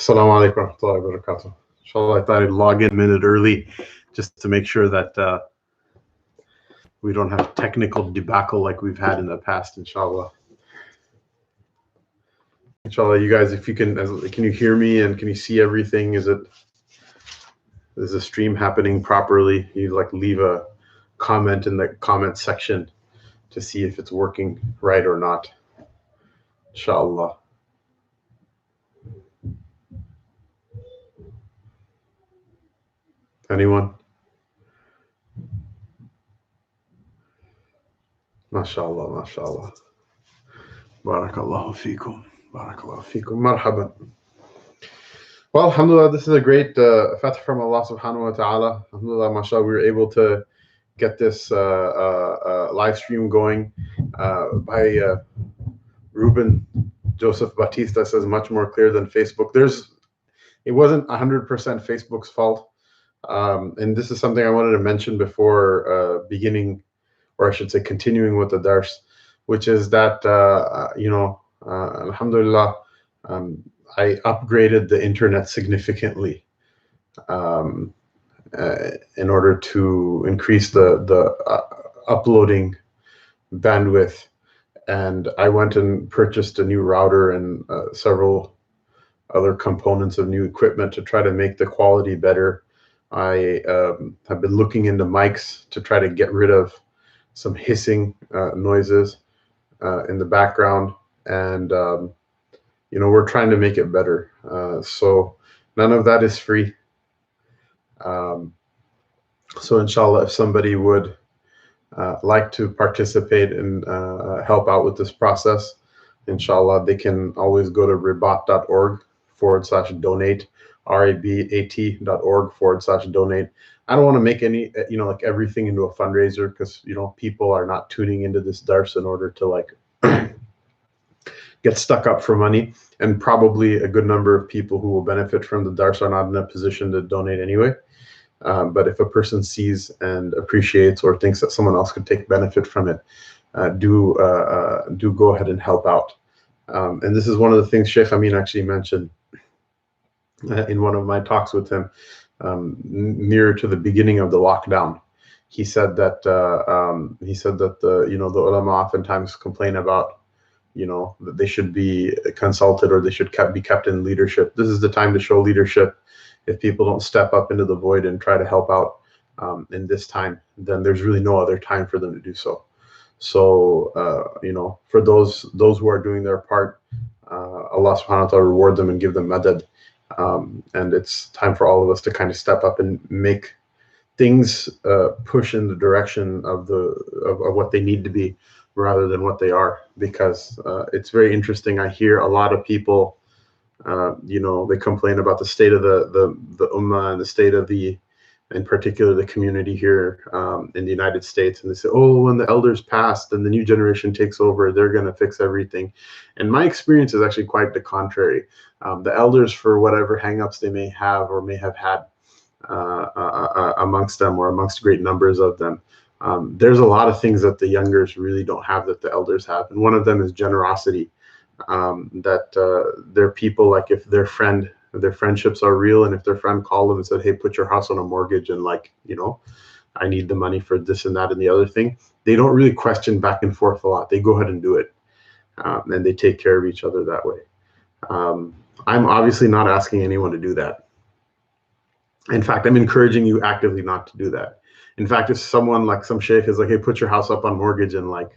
Assalamu alaikum warahmatullahi wabarakatuh. Inshallah, I thought I'd log in a minute early just to make sure that we don't have technical debacle like we've had in the past, inshallah. Inshallah, you guys, if you can you hear me and can you see everything? Is the stream happening properly? You leave a comment in the comment section to see if it's working right or not. Inshallah. Anyone? MashaAllah, MashaAllah. Barakallahu feekum. Barakallahu feekum. Marhaban. Well, alhamdulillah, this is a great fath from Allah subhanahu wa ta'ala. Alhamdulillah, mashallah, we were able to get this live stream going by Ruben Joseph Batista says much more clear than Facebook. It wasn't 100% Facebook's fault. And this is something I wanted to mention before beginning, or I should say continuing with the dars, which is that, alhamdulillah, I upgraded the internet significantly in order to increase the uploading bandwidth. And I went and purchased a new router and several other components of new equipment to try to make the quality better. I have been looking into mics to try to get rid of some hissing noises in the background, and we're trying to make it better. So none of that is free. So inshallah, if somebody would like to participate and help out with this process, inshallah, they can always go to ribat.org/donate, rabat.org/donate. I don't want to make any, everything into a fundraiser, because, people are not tuning into this dars in order to get stuck up for money. And probably a good number of people who will benefit from the dars are not in a position to donate anyway. But if a person sees and appreciates or thinks that someone else could take benefit from it, do go ahead and help out. And this is one of the things Sheikh Amin actually mentioned in one of my talks with him, near to the beginning of the lockdown. He said that the ulama oftentimes complain about that they should be consulted or they should be kept in leadership. This is the time to show leadership. If people don't step up into the void and try to help out in this time, then there's really no other time for them to do so. So, for those who are doing their part, Allah subhanahu wa ta'ala reward them and give them madad. And it's time for all of us to kind of step up and make things push in the direction of what they need to be rather than what they are, because it's very interesting. I hear a lot of people, they complain about the state of the ummah and the state of in particular, the community here in the United States. And they say, oh, when the elders pass, then the new generation takes over, they're going to fix everything. And my experience is actually quite the contrary. The elders, for whatever hangups they may have or may have had amongst them or amongst great numbers of them, there's a lot of things that the youngers really don't have that the elders have. And one of them is generosity. That they're people, like if their friendships are real, and if their friend called them and said, hey, put your house on a mortgage and I need the money for this and that and the other thing, they don't really question back and forth a lot. They go ahead and do it, and they take care of each other that way. I'm obviously not asking anyone to do that. In fact, I'm encouraging you actively not to do that. In fact, if someone, like some sheikh, is like, hey, put your house up on mortgage and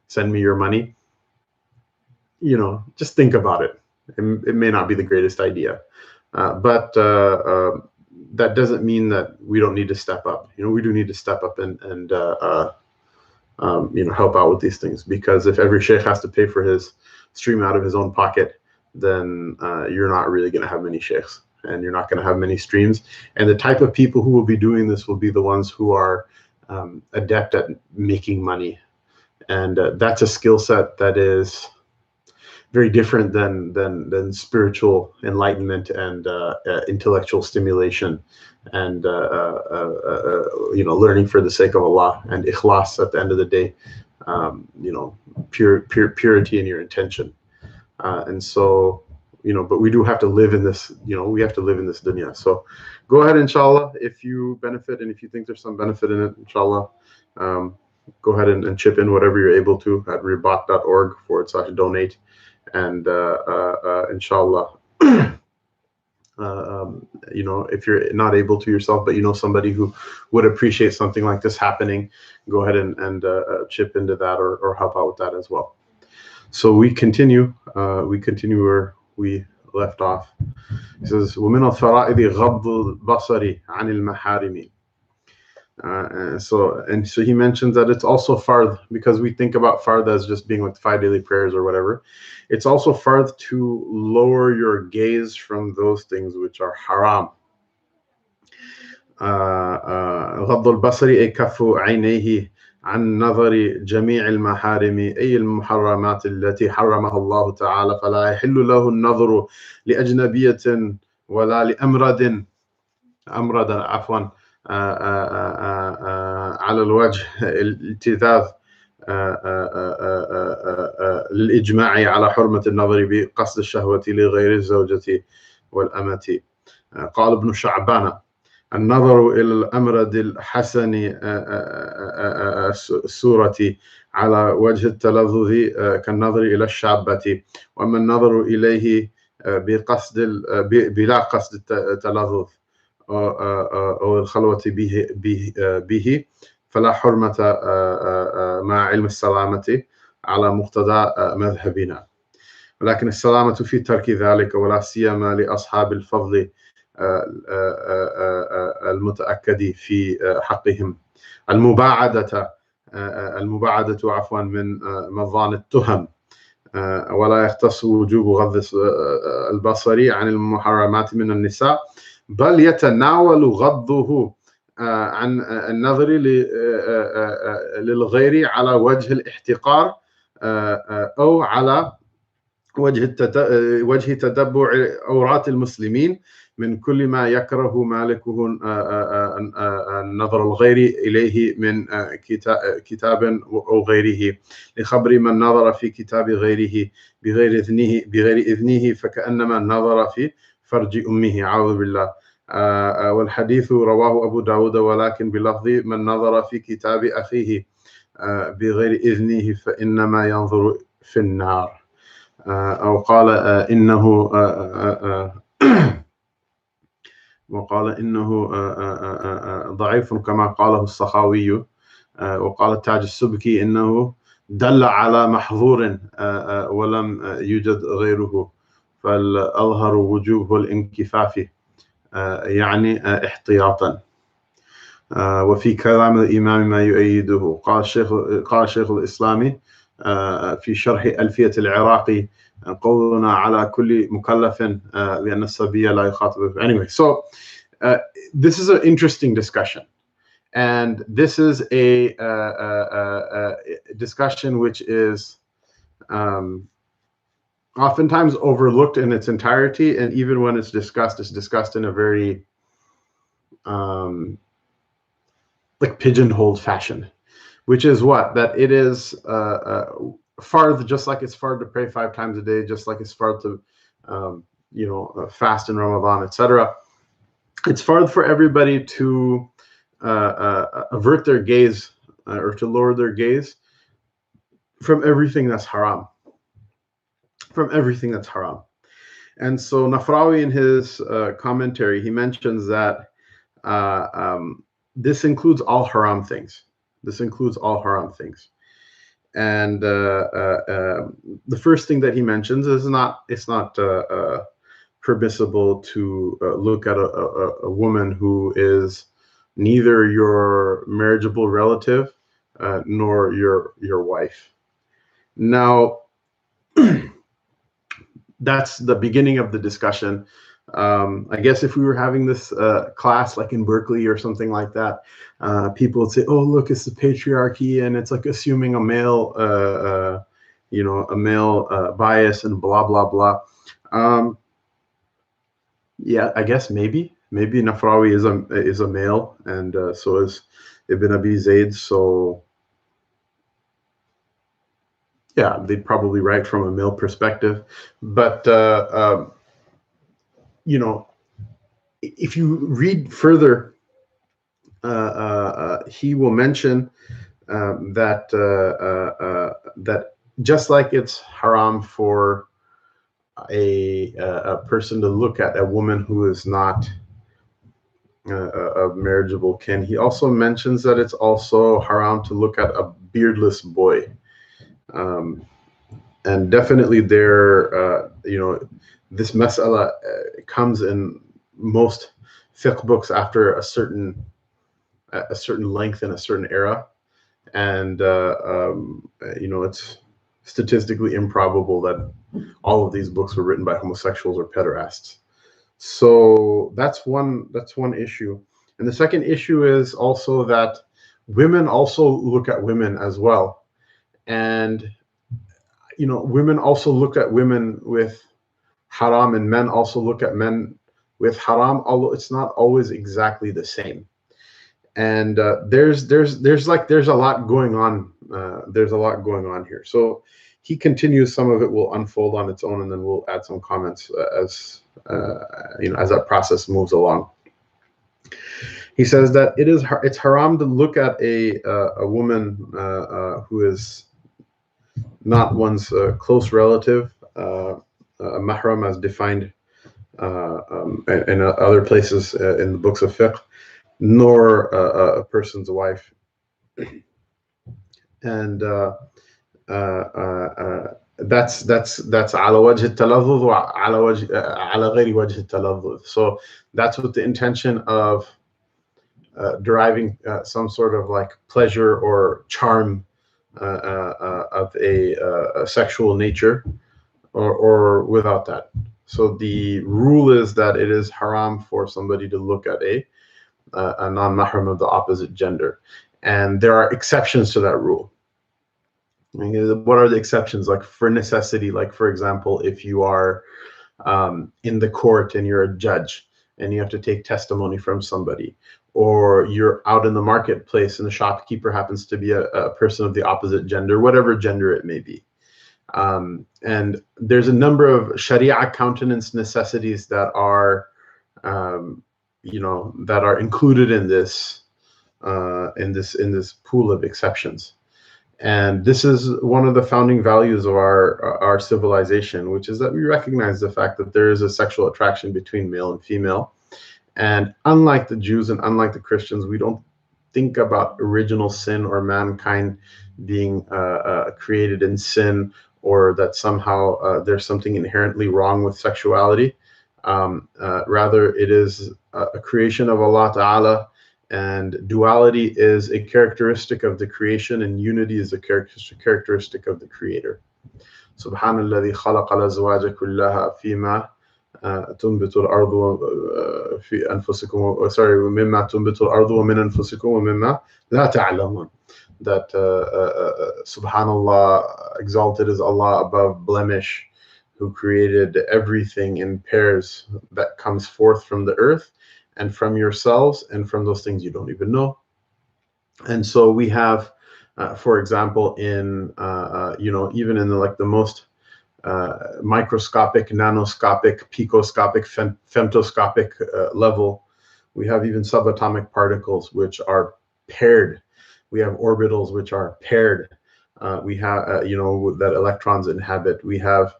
send me your money, just think about it. It may not be the greatest idea, but that doesn't mean that we don't need to step up. We do need to step up and help out with these things, because if every sheikh has to pay for his stream out of his own pocket, then you're not really going to have many sheikhs, and you're not going to have many streams. And the type of people who will be doing this will be the ones who are adept at making money, and that's a skill set that is very different than spiritual enlightenment and intellectual stimulation and learning for the sake of Allah and ikhlas at the end of the day, purity in your intention. And so but we do have to live in this, we have to live in this dunya. So go ahead, inshallah, if you benefit and if you think there's some benefit in it, inshallah, go ahead and chip in whatever you're able to at ribat.org/donate. And inshallah, if you're not able to yourself, but you know somebody who would appreciate something like this happening, go ahead and chip into that or help out with that as well. So we continue where we left off. He says, وَمِنَ الْفَرَائِضِ غَضُّ الْبَصَرِ عَنِ الْمَحَارِمِ. So he mentions that it's also fard, because we think about fard as just being like 5 daily prayers or whatever. It's also fard to lower your gaze from those things which are haram. غض البصر أي كف عينيه عن نظر جميع المحارم أي المحرمات التي حرمها الله تعالى، فلا يحل له النظر لأجنبية ولا لأمرد عفوا على الوجه الالتذاذ للإجماع على حرمة النظر بقصد الشهوة لغير الزوجة والأمة. قال ابن شعبان: النظر إلى الأمرد الحسن السورة على وجه التلذذ كالنظر إلى الشابة، وأما النظر إليه بلا قصد التلذذ أو الخلوة به فلا حرمة مع علم السلامة على مقتضى مذهبنا، ولكن السلامة في ترك ذلك، ولا سيما لأصحاب الفضل المتأكد في حقهم المباعدة من مظان التهم، ولا يختص وجوب غض البصر عن المحرمات من النساء، بل يتناول غضه عن النظر للغير على وجه الاحتقار أو على وجه تتبع عورات المسلمين من كل ما يكره مالكه النظر الغير إليه من كتاب أو غيره، لخبر من نظر في كتاب غيره بغير إذنه فكأنما نظر في فرج أمه، أعوذ بالله. والحديث رواه أبو داود ولكن بلفظ من نظر في كتاب أخيه بغير إذنه فإنما ينظر في النار، أو قال إنه ضعيف كما قاله السخاوي، وقال التاج السبكي إنه دل على محظور ولم يوجد غيره، فالأظهر وجوب الانكفاف يعني احتياطا. وفي كلام الإمام ما يؤيده. قال شيخ الإسلام في شرح ألفية العراقي: قولنا على كل مكلف لأن الصبي لا يخاطب. Anyway, so this is an interesting discussion, and this is a discussion which is oftentimes overlooked in its entirety, and even when it's discussed in a very like pigeonholed fashion, which is that it is fard, just like it's fard to pray 5 times a day, just like it's fard to fast in Ramadan, etc. It's fard for everybody to avert their gaze or to lower their gaze from everything that's haram. And so Nafrawi, in his commentary, he mentions that this includes all haram things. And the first thing that he mentions is it's not permissible to look at a woman who is neither your marriageable relative nor your wife. Now, that's the beginning of the discussion. I guess if we were having this class like in Berkeley or something like that, people would say, "Oh, look, it's the patriarchy, and it's like assuming a male, bias and blah blah blah." Yeah, I guess maybe Nafrawi is a male, and so is Ibn Abi Zayd. So yeah, they'd probably write from a male perspective, but you know, if you read further, he will mention that that just like it's haram for a person to look at a woman who is not of marriageable kin, he also mentions that it's also haram to look at a beardless boy. And definitely there, you know, this mas'ala comes in most fiqh books after a certain length in a certain era, and you know, it's statistically improbable that all of these books were written by homosexuals or pederasts. So that's one issue. And the second issue is also that women also look at women as well. And, you know, women also look at women with haram, and men also look at men with haram, although it's not always exactly the same. And there's a lot going on. There's a lot going on here. So he continues. Some of it will unfold on its own, and then we'll add some comments as you know, as that process moves along. He says that it's haram to look at a woman who is not one's close relative, mahram as defined in other places in the books of fiqh, nor a person's wife. And that's على وجه التلذذ وعلى وجه على غير وجه التلذذ. So that's with the intention of deriving some sort of like pleasure or charm of a sexual nature, or without that. So the rule is that it is haram for somebody to look at a non-mahram of the opposite gender. And there are exceptions to that rule. I mean, what are the exceptions? Like for necessity, like for example, if you are in the court and you're a judge and you have to take testimony from somebody, or you're out in the marketplace and the shopkeeper happens to be a person of the opposite gender, whatever gender it may be. And there's a number of Sharia countenance necessities that are, you know, that are included in this pool of exceptions. And this is one of the founding values of our civilization, which is that we recognize the fact that there is a sexual attraction between male and female. And unlike the Jews and unlike the Christians, we don't think about original sin or mankind being created in sin, or that somehow there's something inherently wrong with sexuality. Rather, it is a creation of Allah Ta'ala, and duality is a characteristic of the creation, and unity is a characteristic of the Creator. Subhanalladhi khalaqa al-azwaja kullaha fima تنبت الأرض في أنفسكم مما تنبت الأرض ومن أنفسكم ومما لا تعلمون. That subhanallah, exalted is Allah above blemish, who created everything in pairs that comes forth from the earth and from yourselves and from those things you don't even know. And so we have, for example, in you know, even in the most microscopic, nanoscopic, picoscopic, femtoscopic level, we have even subatomic particles which are paired. We have orbitals which are paired. We have you know, that electrons inhabit. We have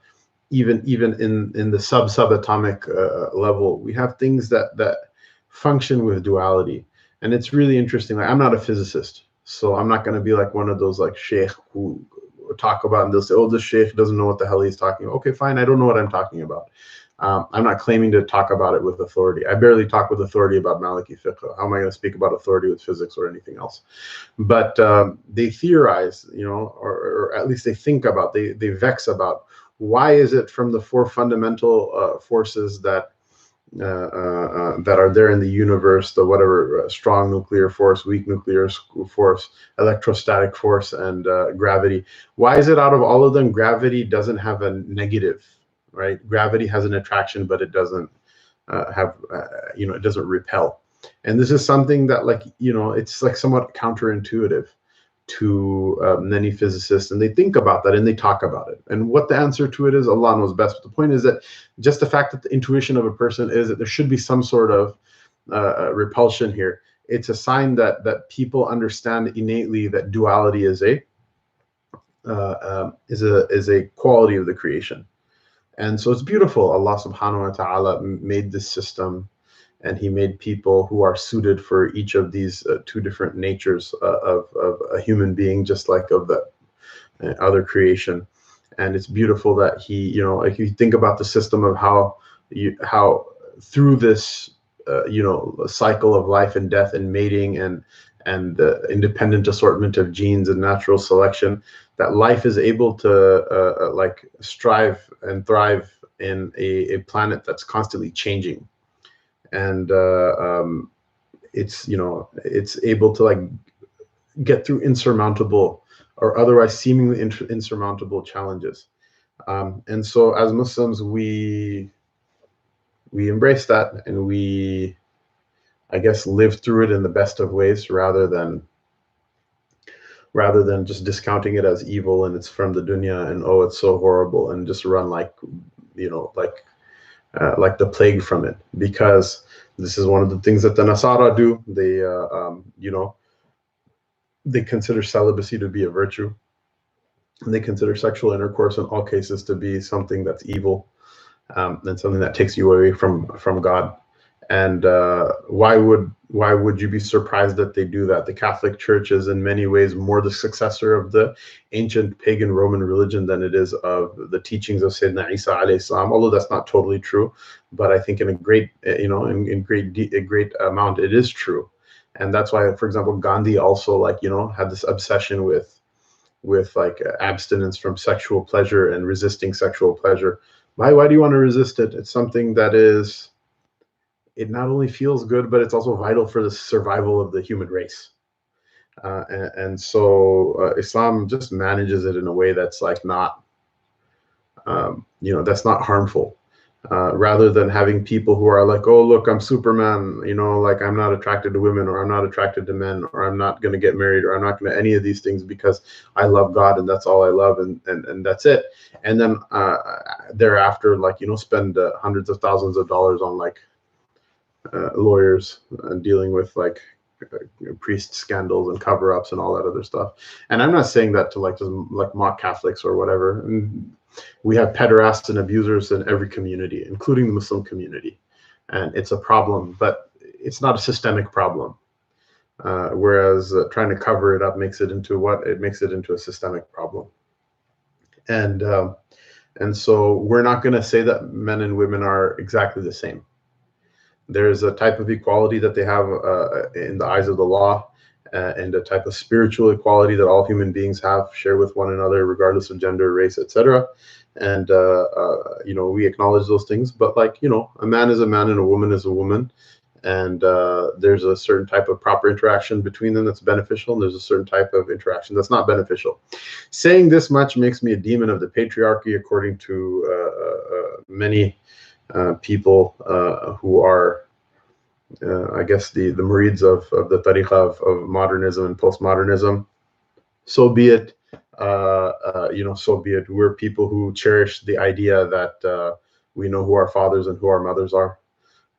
even in the subatomic level, we have things that function with duality. And it's really interesting. Like, I'm not a physicist, so I'm not going to be like one of those like sheikh who talk about and they'll say, oh, this sheikh doesn't know what the hell he's talking about. Okay, fine, I don't know what I'm talking about. I'm not claiming to talk about it with authority. I barely talk with authority about Maliki Fiqh. How am I going to speak about authority with physics or anything else? But they theorize, you know, or at least they think about, they vex about, why is it from the four fundamental forces that are there in the universe, the whatever, strong nuclear force, weak nuclear force, electrostatic force, and gravity. Why is it out of all of them, gravity doesn't have a negative, right? Gravity has an attraction, but it doesn't have, you know, it doesn't repel. And this is something that, like, you know, it's like somewhat counterintuitive. to many physicists, and they think about that and they talk about it. And what the answer to it is, Allah knows best. But the point is that just the fact that the intuition of a person is that there should be some sort of repulsion here. It's a sign that people understand innately that duality is a quality of the creation. And so it's beautiful. Allah subhanahu wa ta'ala made this system, and he made people who are suited for each of these two different natures of a human being, just like of the other creation. And it's beautiful that he, you know, like you think about the system of how through this, you know, cycle of life and death and mating and the independent assortment of genes and natural selection, that life is able to like strive and thrive in a planet that's constantly changing. And it's, you know, it's able to like get through insurmountable or otherwise seemingly insurmountable challenges. And so as Muslims, we embrace that, and we, I guess, live through it in the best of ways, rather than just discounting it as evil and it's from the dunya and, oh, it's so horrible, and just run like, you know, like the plague from it. Because this is one of the things that the Nasara do. They you know, they consider celibacy to be a virtue, and they consider sexual intercourse in all cases to be something that's evil, and something that takes you away from God. And why would you be surprised that they do that? The Catholic Church is in many ways more the successor of the ancient pagan Roman religion than it is of the teachings of Sayyidina Isa alayhi salam, although that's not totally true. But I think in a great, you know, in great amount, it is true. And that's why, for example, Gandhi also, like, you know, had this obsession with like abstinence from sexual pleasure and resisting sexual pleasure. Why do you want to resist it? It's something that is, it not only feels good, but it's also vital for the survival of the human race. And so Islam just manages it in a way that's like not, you know, that's not harmful. Rather than having people who are like, oh, look, I'm Superman, you know, like I'm not attracted to women, or I'm not attracted to men, or I'm not going to get married, or I'm not going to any of these things because I love God and that's all I love, and that's it. And then thereafter, like, you know, spend hundreds of thousands of dollars on like lawyers and dealing with like priest scandals and cover-ups and all that other stuff. And I'm not saying that to like just like mock Catholics or whatever. And we have pederasts and abusers in every community, including the Muslim community, and it's a problem, but it's not a systemic problem. Whereas trying to cover it up makes it into what? It makes it into a systemic problem. And so we're not going to say that men and women are exactly the same. There's a type of equality that they have in the eyes of the law, and a type of spiritual equality that all human beings have, share with one another, regardless of gender, race, etc. And you know, we acknowledge those things. But like, you know, a man is a man and a woman is a woman, and there's a certain type of proper interaction between them that's beneficial, and there's a certain type of interaction that's not beneficial. Saying this much makes me a demon of the patriarchy, according to many people who are, I guess, the murids of the tariqah of modernism and postmodernism. So be it. You know, so be it. We're people who cherish the idea that we know who our fathers and who our mothers are,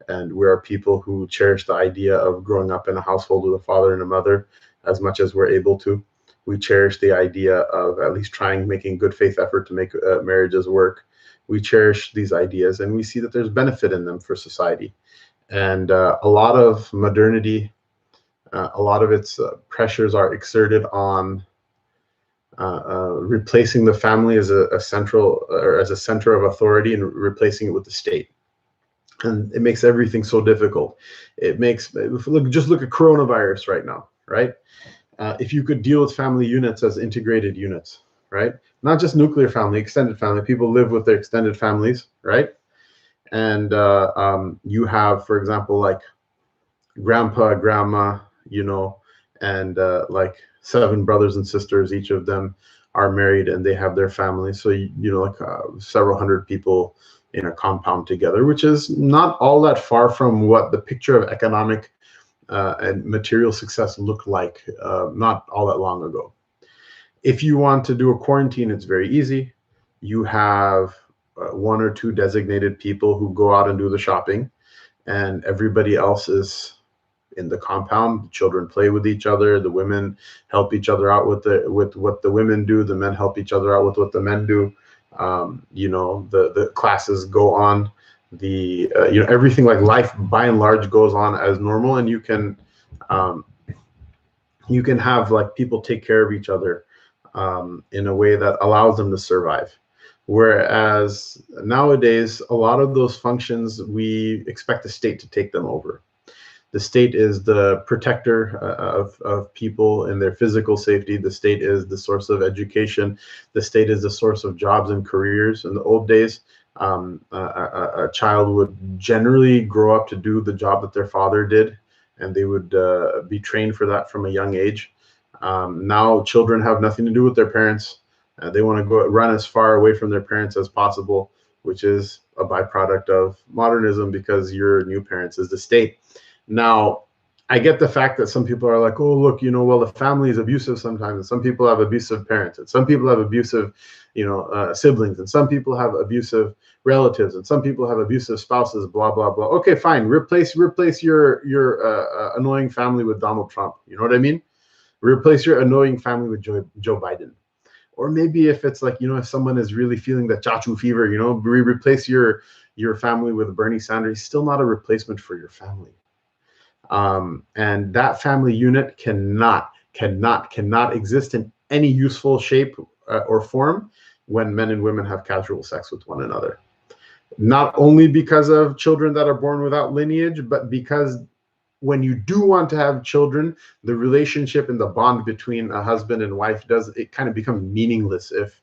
and we are people who cherish the idea of growing up in a household with a father and a mother as much as we're able to. We cherish the idea of at least making good faith effort to make marriages work. We cherish these ideas, and we see that there's benefit in them for society. And a lot of modernity, a lot of its pressures are exerted on replacing the family as a central, or as a center of authority, and replacing it with the state. And it makes everything so difficult. It makes, just look at coronavirus right now, right? If you could deal with family units as integrated units, right? Not just nuclear family, extended family. People live with their extended families, right? And you have, for example, like grandpa, grandma, you know, and like 7 brothers and sisters. Each of them are married and they have their families. So, you know, like several hundred people in a compound together, which is not all that far from what the picture of economic and material success looked like not all that long ago. If you want to do a quarantine, it's very easy. You have one or two designated people who go out and do the shopping, and everybody else is in the compound. The children play with each other. The women help each other out with what the women do. The men help each other out with what the men do. The classes go on. Everything, like life by and large goes on as normal, and you can have like people take care of each other in a way that allows them to survive. Whereas nowadays, a lot of those functions, we expect the state to take them over. The state is the protector of people and their physical safety. The state is the source of education. The state is the source of jobs and careers. In the old days, a child would generally grow up to do the job that their father did, and they would be trained for that from a young age. Now children have nothing to do with their parents. They want to go run as far away from their parents as possible, which is a byproduct of modernism, because your new parents is the state. Now, I get the fact that some people are like, oh, look, well, the family is abusive sometimes, and some people have abusive parents, and some people have abusive, siblings, and some people have abusive relatives, and some people have abusive spouses, blah, blah, blah. Okay, fine. Replace your annoying family with Donald Trump. You know what I mean? Replace your annoying family with Joe Biden. Or maybe if it's like, if someone is really feeling the chachu fever, replace your family with Bernie Sanders. He's still not a replacement for your family. And that family unit cannot exist in any useful shape or form when men and women have casual sex with one another. Not only because of children that are born without lineage, but because when you do want to have children, the relationship and the bond between a husband and wife it kind of becomes meaningless if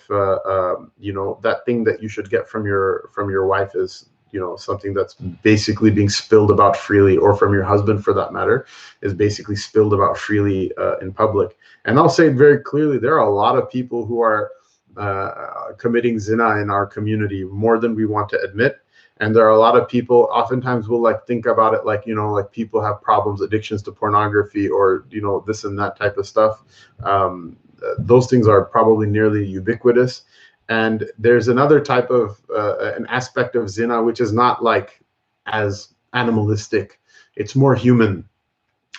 that thing that you should get from your wife is something that's basically being spilled about freely, or from your husband for that matter, is basically spilled about freely in public. And I'll say it very clearly, there are a lot of people who are committing zina in our community more than we want to admit. And there are a lot of people, oftentimes will like think about it like, like people have problems, addictions to pornography, or, this and that type of stuff. Those things are probably nearly ubiquitous. And there's another type of an aspect of zina, which is not like as animalistic. It's more human,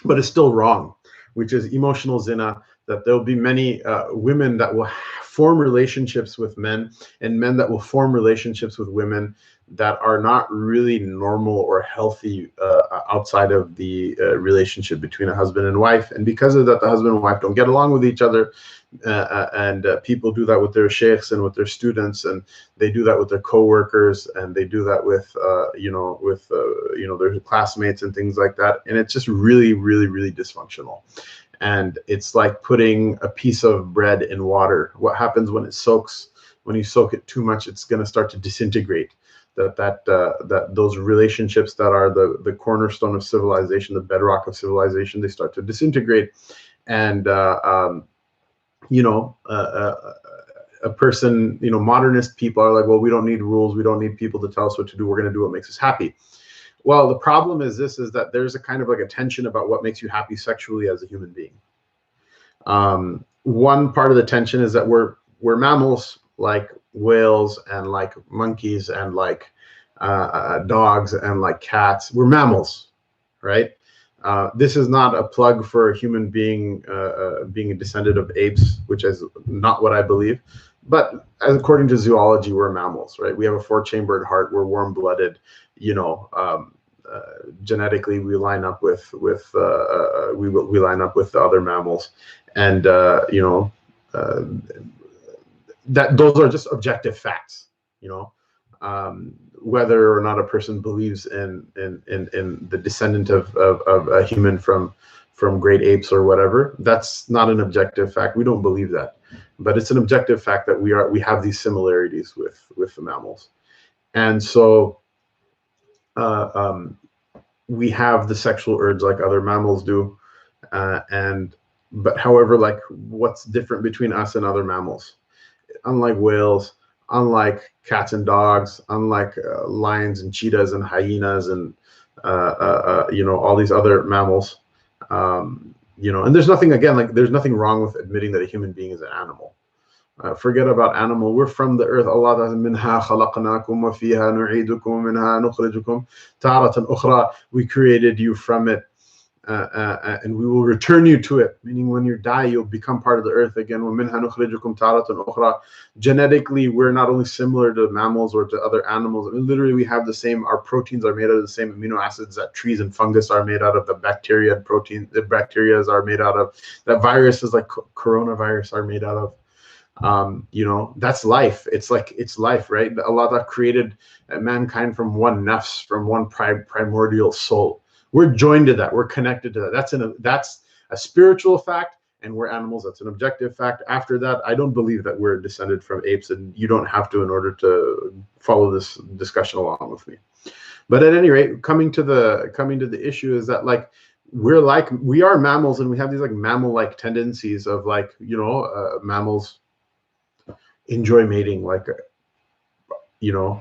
but it's still wrong, which is emotional zina, that there'll be many women that will form relationships with men, and men that will form relationships with women that are not really normal or healthy outside of the relationship between a husband and wife. And because of that, the husband and wife don't get along with each other. And people do that with their sheikhs and with their students, and they do that with their co-workers, and they do that with their classmates and things like that. And it's just really, really, really dysfunctional. And it's like putting a piece of bread in water. What happens when it soaks? When you soak it too much, it's going to start to disintegrate. That those relationships that are the cornerstone of civilization, the bedrock of civilization, they start to disintegrate. And a person, modernist people are like, well, we don't need rules, we don't need people to tell us what to do, we're going to do what makes us happy. Well, the problem is that there's a kind of like a tension about what makes you happy sexually as a human being. One part of the tension is that we're mammals, like whales and like monkeys and like dogs and like cats. We're mammals, right? This is not a plug for a human being being a descendant of apes, which is not what I believe. But according to zoology, we're mammals, right? We have a 4-chambered heart. We're warm-blooded. Genetically, we line up with we line up with the other mammals, and that those are just objective facts. Whether or not a person believes in the descendant of a human from great apes or whatever, that's not an objective fact. We don't believe that, but it's an objective fact that we have these similarities with the mammals. And so we have the sexual urge like other mammals do, but however, like, what's different between us and other mammals? Unlike whales, unlike cats and dogs, unlike lions and cheetahs and hyenas and all these other mammals, You know, and there's nothing, again, like there's nothing wrong with admitting that a human being is an animal. Forget about animal. We're from the earth. Allah says, "Minha khalaqnakum wa fiha nu'idukum minha nukhrijukum taratan ukhra." We created you from it, and we will return you to it. Meaning, when you die, you'll become part of the earth again. وَمِنْهَا نُخْرِجُكُمْ تَارَةً أُخْرَى. Genetically, we're not only similar to mammals or to other animals. I mean, literally, we have the same. Our proteins are made out of the same amino acids that trees and fungus are made out of. The bacteria and protein, the bacteria are made out of. That viruses like coronavirus are made out of. You know, that's life. It's like, it's life, right? Allah created mankind from one nafs, from one primordial soul. We're joined to that. We're connected to that. That's a spiritual fact, and we're animals. That's an objective fact. After that, I don't believe that we're descended from apes, and you don't have to in order to follow this discussion along with me. But at any rate, coming to the issue is that, like, we are mammals, and we have these like mammal-like tendencies of, like, you know, mammals enjoy mating, like, you know,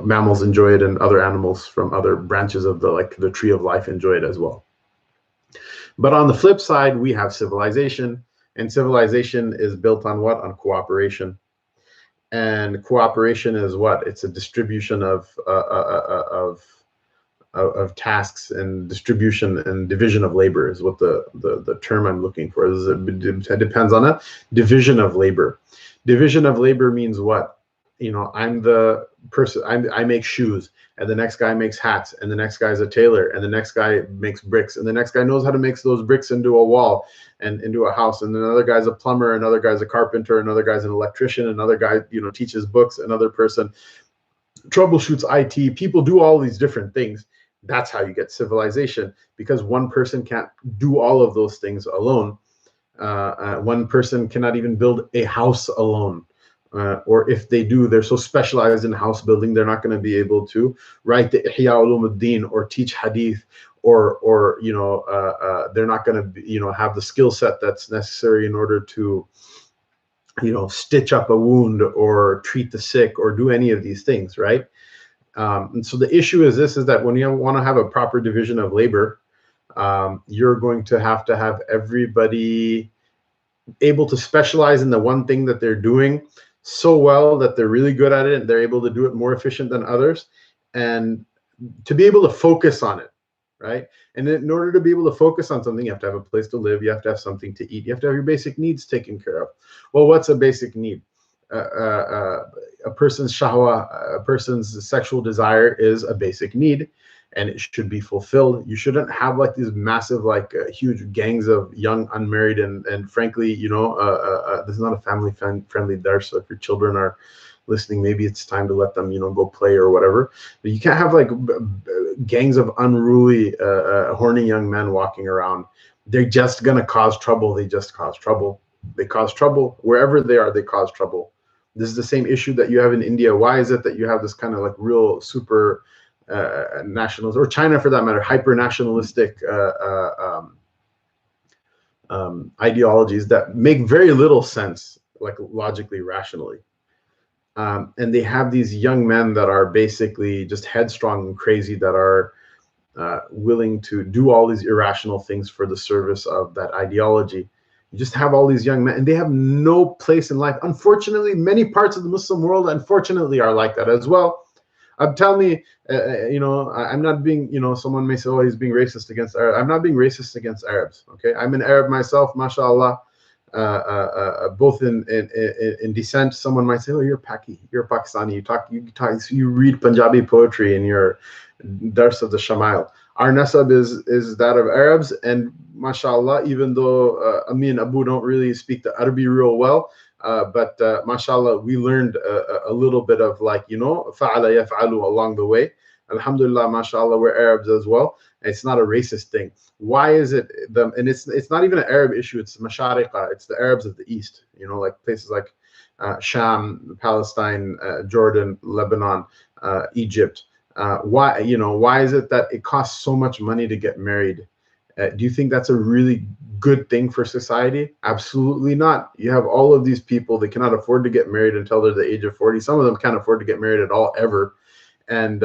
mammals enjoy it, and other animals from other branches of the tree of life enjoy it as well. But on the flip side, we have civilization, and civilization is built on what? On cooperation. And cooperation is what? It's a distribution of tasks, and distribution and division of labor is what the term I'm looking for is. It depends on a division of labor. Division of labor means what? You know, I'm the person, I make shoes, and the next guy makes hats, and the next guy's a tailor, and the next guy makes bricks, and the next guy knows how to make those bricks into a wall and into a house, and another guy's a plumber, another guy's a carpenter, another guy's an electrician, another guy, you know, teaches books, another person troubleshoots IT. People do all these different things. That's how you get civilization, because one person can't do all of those things alone. One person cannot even build a house alone. Or if they do, they're so specialized in house building, they're not going to be able to write the Ihya Ulumuddin or teach hadith, or you know, they're not going to, you know, have the skill set that's necessary in order to, you know, stitch up a wound or treat the sick or do any of these things, right? And so the issue is this, is that when you want to have a proper division of labor, you're going to have everybody able to specialize in the one thing that they're doing so well that they're really good at it, and they're able to do it more efficient than others, and to be able to focus on it, right? And in order to be able to focus on something, you have to have a place to live, you have to have something to eat, you have to have your basic needs taken care of. Well, what's a basic need? A person's shahwa, a person's sexual desire is a basic need, and it should be fulfilled. You shouldn't have like these massive, like huge gangs of young unmarried, and frankly, you know, this is not a family friendly dars, so if your children are listening, maybe it's time to let them, you know, go play or whatever. But you can't have like gangs of unruly, horny young men walking around. They're just gonna cause trouble. They just cause trouble. They cause trouble wherever they are. They cause trouble. This is the same issue that you have in India. Why is it that you have this kind of like real super nationalist, or China for that matter, hyper nationalistic ideologies that make very little sense, like logically, rationally? And they have these young men that are basically just headstrong and crazy, that are willing to do all these irrational things for the service of that ideology. You just have all these young men, and they have no place in life. Unfortunately, many parts of the Muslim world, unfortunately, are like that as well. Tell me, you know, I'm not being, you know, someone may say, oh, he's being racist against Arabs. I'm not being racist against Arabs, okay? I'm an Arab myself, mashallah, both in descent. Someone might say, oh, you're Pakistani, you read Punjabi poetry in your dars of the Shama'il. Our nasab is that of Arabs, and mashallah, even though me and Abu don't really speak the Arabic real well, but mashallah, we learned a little bit of, like, you know, fa'ala yaf'alu along the way. Alhamdulillah, mashallah, we're Arabs as well. And it's not a racist thing. Why is it and it's not even an Arab issue, it's mashariqa, it's the Arabs of the East, you know, like places like Sham, Palestine, Jordan, Lebanon, Egypt. Why is it that it costs so much money to get married? Do you think that's a really good thing for society? Absolutely not. You have all of these people, they cannot afford to get married until they're the age of 40. Some of them can't afford to get married at all, ever. And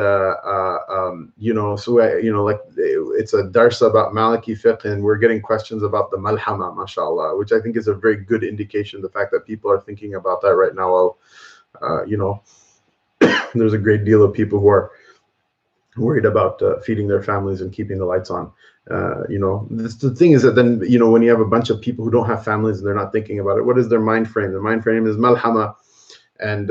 you know, so you know, like it's a darsa about Maliki Fiqh, and we're getting questions about the malhama, mashallah, which I think is a very good indication. The fact that people are thinking about that right now. Well, you know, there's a great deal of people who are worried about feeding their families and keeping the lights on. You know, the thing is that then, you know, when you have a bunch of people who don't have families and they're not thinking about it, what is their mind frame? Their mind frame is malhama. And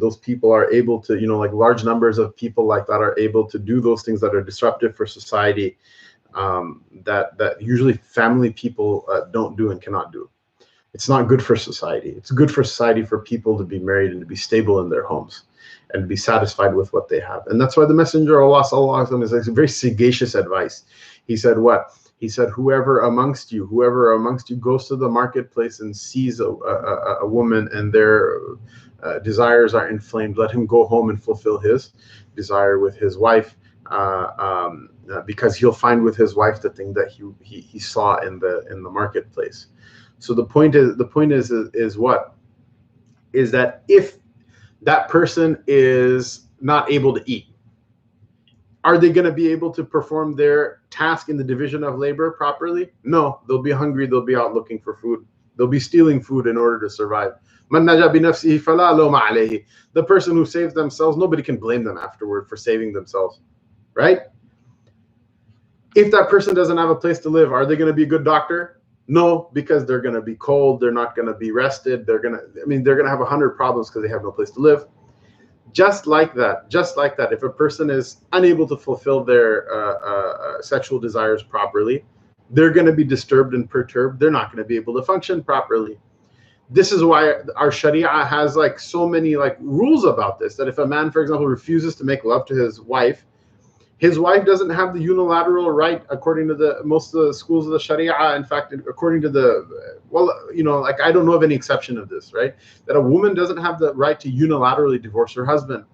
those people are able to, you know, like large numbers of people like that are able to do those things that are disruptive for society, that usually family people don't do and cannot do. It's not good for society. It's good for society for people to be married and to be stable in their homes and to be satisfied with what they have. And that's why the Messenger of Allah sallallahu alaihi wasallam is like very sagacious advice. He said what? He said, whoever amongst you goes to the marketplace and sees a woman and their desires are inflamed, let him go home and fulfill his desire with his wife, because he'll find with his wife the thing that he saw in the marketplace. So the point is what? Is that if that person is not able to eat, are they going to be able to perform their task in the division of labor properly? No, they'll be hungry. They'll be out looking for food. They'll be stealing food in order to survive. The person who saves themselves, nobody can blame them afterward for saving themselves, right? If that person doesn't have a place to live, are they going to be a good doctor? No, because they're going to be cold. They're not going to be rested. They're going to have 100 problems because they have no place to live. Just like that, if a person is unable to fulfill their sexual desires properly, they're going to be disturbed and perturbed. They're not going to be able to function properly. This is why our Sharia has like so many like rules about this, that if a man, for example, refuses to make love to his wife doesn't have the unilateral right, according to most of the schools of the Sharia. In fact, according to like I don't know of any exception of this, right? That a woman doesn't have the right to unilaterally divorce her husband.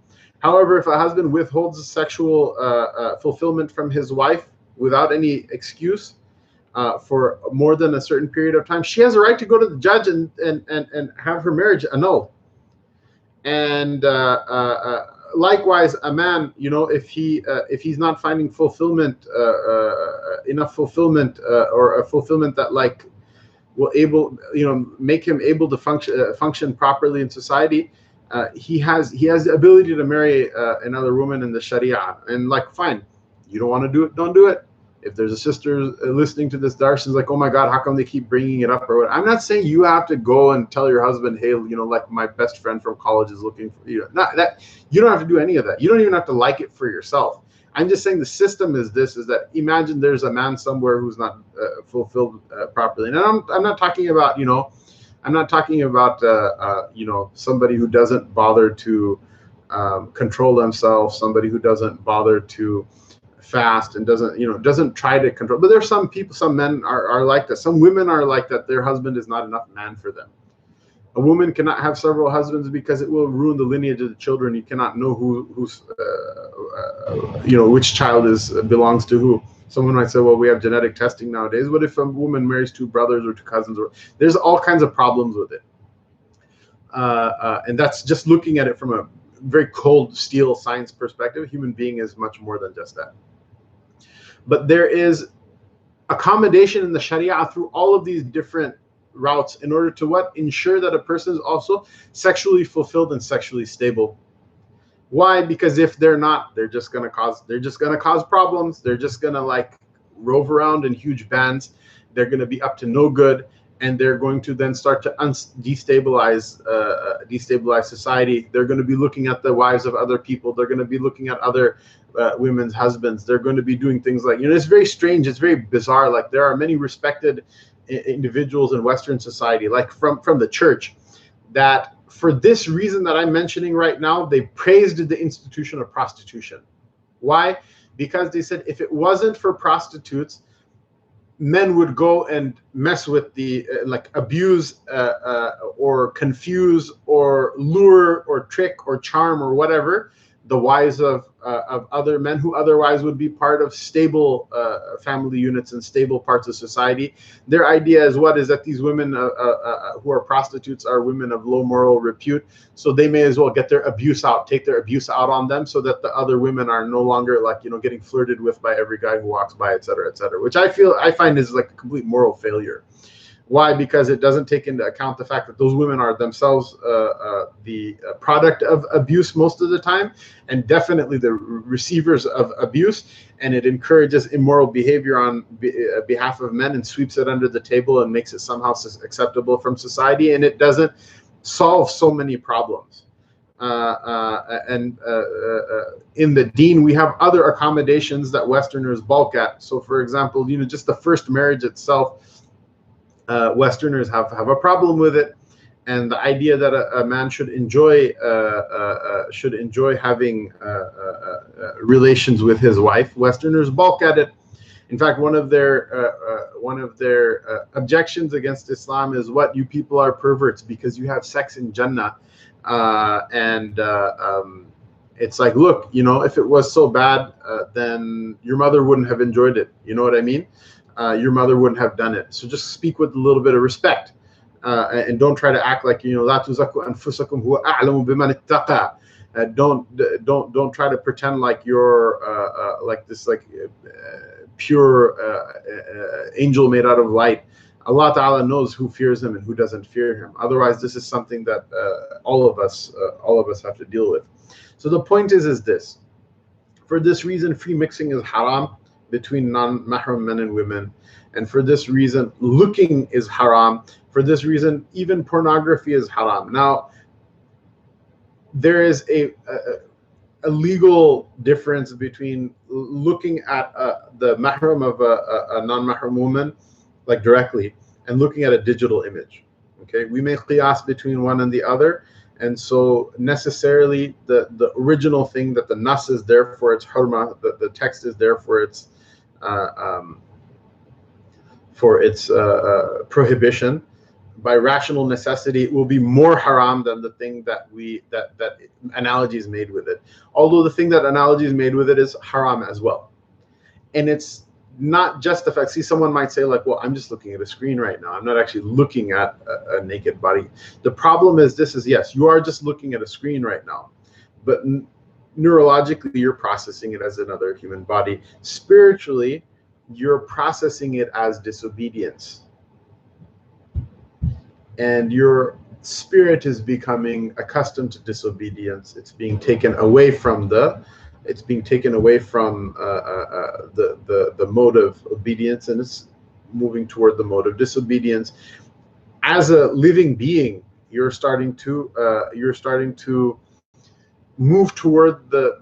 However, if a husband withholds sexual fulfillment from his wife without any excuse for more than a certain period of time, she has a right to go to the judge and have her marriage annulled. And likewise, a man, you know, if he's not finding fulfillment, enough fulfillment, or a fulfillment that like will make him able to function properly in society, he has the ability to marry another woman in the Sharia. And like, fine, you don't want to do it, don't do it. If there's a sister listening to this darshan is like, oh my God, how come they keep bringing it up? Or what? I'm not saying you have to go and tell your husband, hey, you know, like my best friend from college is looking for you. Not that, you don't have to do any of that. You don't even have to like it for yourself. I'm just saying the system is that imagine there's a man somewhere who's not fulfilled properly. And I'm not talking about, you know, somebody who doesn't bother to control themselves, somebody who doesn't bother to fast and doesn't try to control. But there's some people, some men are like that. Some women are like that. Their husband is not enough man for them. A woman cannot have several husbands because it will ruin the lineage of the children. You cannot know who's which child belongs to who. Someone might say, well, we have genetic testing nowadays. What if a woman marries two brothers or two cousins? There's all kinds of problems with it. And that's just looking at it from a very cold steel science perspective. A human being is much more than just that. But there is accommodation in the Sharia through all of these different routes in order to ensure that a person is also sexually fulfilled and sexually stable. Why? Because if they're not, they're just gonna cause problems. They're just gonna like rove around in huge bands. They're gonna be up to no good, and they're going to then start to destabilize society. They're going to be looking at the wives of other people. They're going to be looking at other women's husbands. They're going to be doing things like, it's very strange. It's very bizarre. Like there are many respected individuals in Western society, like from the church, that for this reason that I'm mentioning right now, they praised the institution of prostitution. Why? Because they said if it wasn't for prostitutes, men would go and mess with the abuse or confuse or lure or trick or charm or whatever the wives of other men who otherwise would be part of stable family units and stable parts of society. Their idea is that these women who are prostitutes are women of low moral repute, so they may as well get their abuse out, take their abuse out on them, so that the other women are no longer getting flirted with by every guy who walks by, etc., etc. Which I find is like a complete moral failure. Why? Because it doesn't take into account the fact that those women are themselves the product of abuse most of the time, and definitely the receivers of abuse, and it encourages immoral behavior on behalf of men and sweeps it under the table and makes it somehow acceptable from society, and it doesn't solve so many problems. In the deen, we have other accommodations that Westerners balk at. So, for example, just the first marriage itself, Westerners have a problem with it, and the idea that a man should enjoy having relations with his wife, Westerners balk at it. In fact, one of their objections against Islam is, what, you people are perverts because you have sex in Jannah, it's like, look, if it was so bad, then your mother wouldn't have enjoyed it. You know what I mean? Your mother wouldn't have done it. So just speak with a little bit of respect, and don't try to act like لا تزكوا أنفسكم هو أعلم بمن اتقى. Don't try to pretend like you're like this pure angel made out of light. Allah Ta'ala knows who fears him and who doesn't fear him. Otherwise, this is something that all of us have to deal with. So the point is this: for this reason, free mixing is haram between non-mahram men and women, and for this reason, looking is haram. For this reason, even pornography is haram. Now, there is a legal difference between looking at the mahram of a non-mahram woman, like directly, and looking at a digital image. Okay, we make qiyas between one and the other, and so necessarily the original thing that the nas is there for its hurma, the text is there for its prohibition. By rational necessity, it will be more haram than the thing that analogy is made with it. Although the thing that analogy is made with it is haram as well. And it's not just the fact. See, someone might say like, well, I'm just looking at a screen right now. I'm not actually looking at a naked body. The problem is yes, you are just looking at a screen right now, but neurologically, you're processing it as another human body. Spiritually, you're processing it as disobedience. And your spirit is becoming accustomed to disobedience. It's being taken away from the mode of obedience, and it's moving toward the mode of disobedience. As a living being, you're starting to move toward the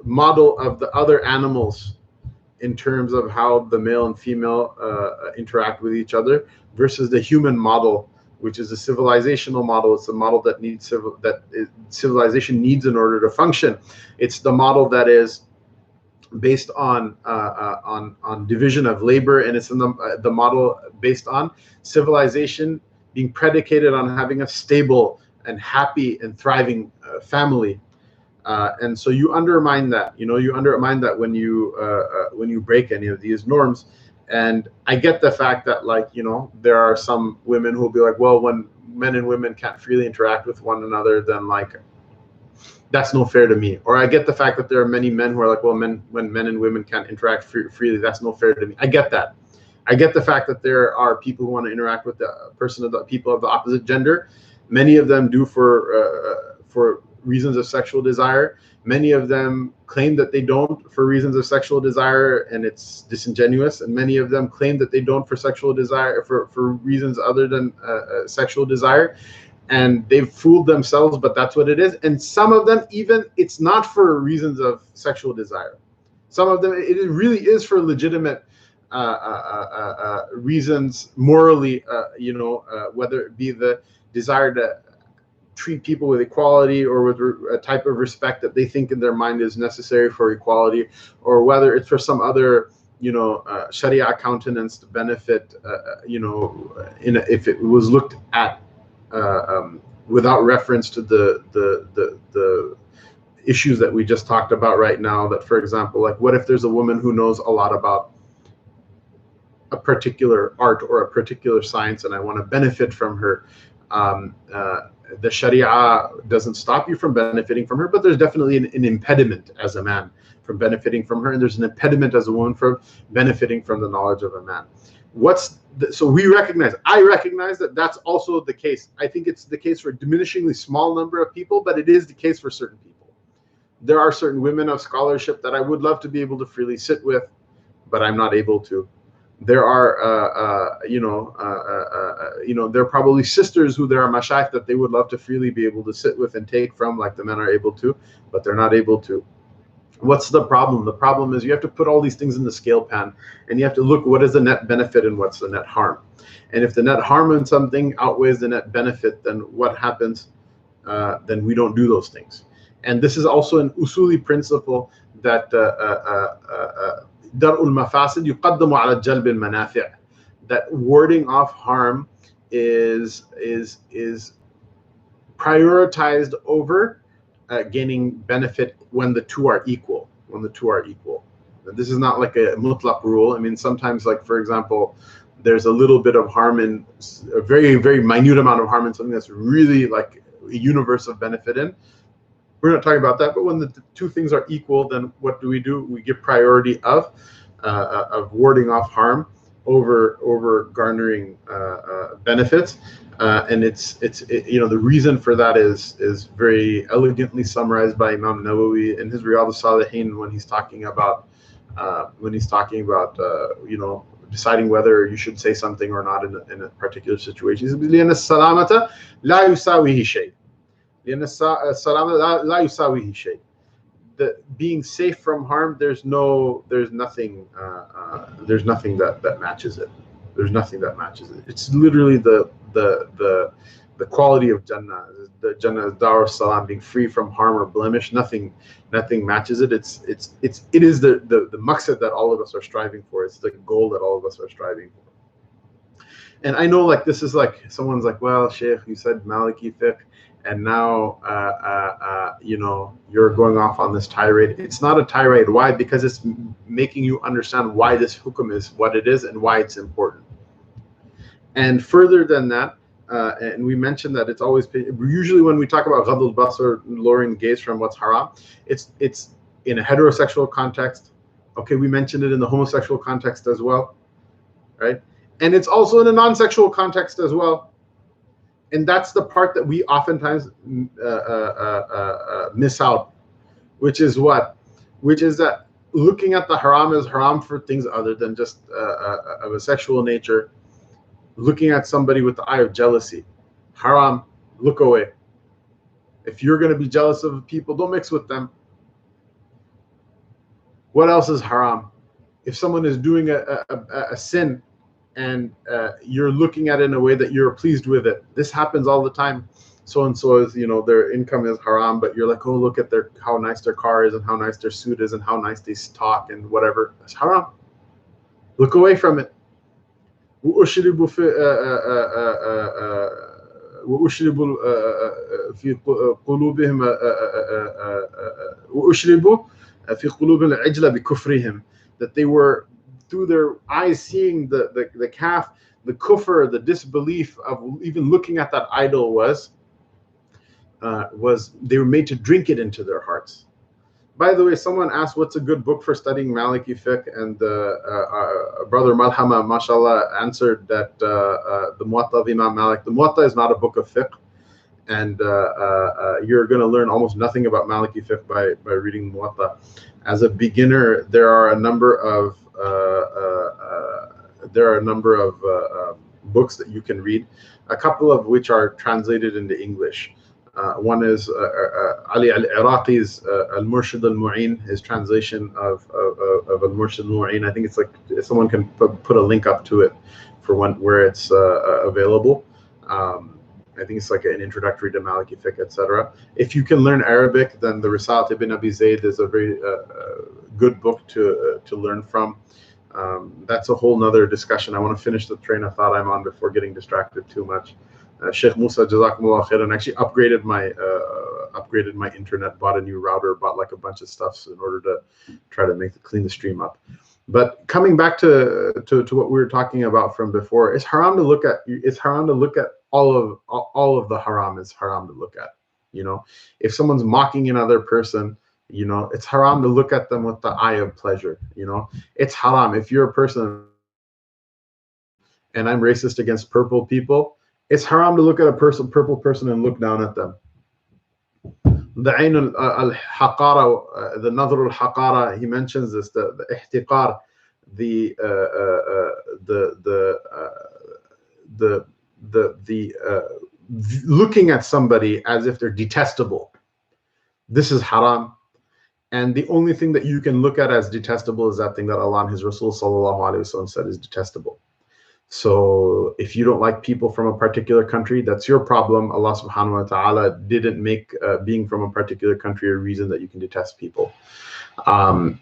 model of the other animals in terms of how the male and female interact with each other, versus the human model, which is a civilizational model. It's a model that civilization needs in order to function. It's the model that is based on division of labor, and it's in the model based on civilization being predicated on having a stable and happy and thriving family. And so you undermine that. You undermine that when you break any of these norms. And I get the fact that, there are some women who will be like, well, when men and women can't freely interact with one another, then that's no fair to me. Or I get the fact that there are many men who are like, well, when men and women can't interact freely, that's no fair to me. I get that. I get the fact that there are people who want to interact with the people of the opposite gender. Many of them do for reasons of sexual desire. Many of them claim that they don't for reasons of sexual desire, and it's disingenuous. And many of them claim that they don't for sexual desire, for reasons other than sexual desire. And they've fooled themselves, but that's what it is. And some of them, even, it's not for reasons of sexual desire. Some of them, it really is for legitimate reasons morally, whether it be the desire to treat people with equality or with a type of respect that they think in their mind is necessary for equality, or whether it's for some other, Sharia countenance to benefit, if it was looked at without reference to the issues that we just talked about right now. That, for example, like, what if there's a woman who knows a lot about a particular art or a particular science, and I want to benefit from her? The Sharia doesn't stop you from benefiting from her, but there's definitely an impediment as a man from benefiting from her, and there's an impediment as a woman from benefiting from the knowledge of a man. So I recognize that that's also the case. I think it's the case for a diminishingly small number of people, but it is the case for certain people. There are certain women of scholarship that I would love to be able to freely sit with, but I'm not able to. There are, there are probably sisters who there are mashayikh that they would love to freely be able to sit with and take from, like the men are able to, but they're not able to. What's the problem? The problem is you have to put all these things in the scale pan, and you have to look what is the net benefit and what's the net harm. And if the net harm in something outweighs the net benefit, then what happens? Then we don't do those things. And this is also an usuli principle that dar'ul mafasid yuqaddamu ala jalb al-manafi', that warding off harm is prioritized over gaining benefit when the two are equal. This is not like a mutlaq rule. I mean, sometimes, like, for example, there's a little bit of harm in a very, very minute amount of harm in something that's really like a universe of benefit in. We're not talking about that, but when the two things are equal, then what do? We give priority of warding off harm over garnering benefits, and the reason for that is very elegantly summarized by Imam Nawawi in his Riyadh al-Salihin when he's talking about deciding whether you should say something or not in a particular situation. He says, لأن السلامة لا يساويه شيء. The being safe from harm, there's nothing that matches it. There's nothing that matches it. It's literally the quality of Jannah. The Jannah is Dar Salam, being free from harm or blemish. Nothing matches it. It is the maqsad that all of us are striving for. It's the goal that all of us are striving for. And I know, like, this is like, someone's like, well, Sheikh, you said Maliki Fiqh, and now you're going off on this tirade. It's not a tirade. Why? Because it's making you understand why this hukum is what it is and why it's important. And further than that, and we mentioned that it's always, usually when we talk about ghadul basar, lowering the gaze from what's haram, it's in a heterosexual context. Okay, we mentioned it in the homosexual context as well, right? And it's also in a non-sexual context as well. And that's the part that we oftentimes miss out, which is what? Which is that looking at the haram as haram for things other than just of a sexual nature. Looking at somebody with the eye of jealousy, haram, look away. If you're going to be jealous of people, don't mix with them. What else is haram? If someone is doing a sin, and you're looking at it in a way that you're pleased with it. This happens all the time. So and so is, their income is haram, but you're like, oh, look at how nice their car is and how nice their suit is and how nice they talk and whatever. It's haram. Look away from it. وأشربوا في قلوبهم وأشربوا في قلوبهم العجل بكفرهم, that they were, through their eyes seeing the calf, the kufr, the disbelief of even looking at that idol was they were made to drink it into their hearts. By the way, someone asked what's a good book for studying Maliki Fiqh, and Brother Malhama, mashallah, answered that the Muwatta of Imam Malik. The Muwatta is not a book of fiqh, and you're going to learn almost nothing about Maliki Fiqh by reading Muwatta. As a beginner, there are a number of books that you can read, a couple of which are translated into English. One is Ali al-Iraqi's al-Murshid al-Mu'in, his translation of al-Murshid al-Mu'in. I think it's like, someone can put a link up to it for where it's available. I think it's like an introductory to Maliki Fiqh, etc. If you can learn Arabic, then the Risalah ibn Abi Zayd is a very good book to learn from. That's a whole nother discussion. I want to finish the train of thought I'm on before getting distracted too much. Sheikh Musa, Jazakumullah khairan, actually upgraded my internet, bought a new router, bought like a bunch of stuff in order to try to clean the stream up. But coming back to what we were talking about from before, it's haram to look at all of the haram is haram to look at. You know, if someone's mocking another person, you know, it's haram to look at them with the eye of pleasure. You know, it's haram. If you're a person and I'm racist against purple people, it's haram to look at a purple person and look down at them. The ayn al-haqara, the nadhr al-haqara, he mentions this, the ihtiqar, looking at somebody as if they're detestable. This is haram. And the only thing that you can look at as detestable is that thing that Allah and His Rasul sallallahu alaihi wasallam said is detestable. So if you don't like people from a particular country, that's your problem. Allah subhanahu wa ta'ala didn't make being from a particular country a reason that you can detest people.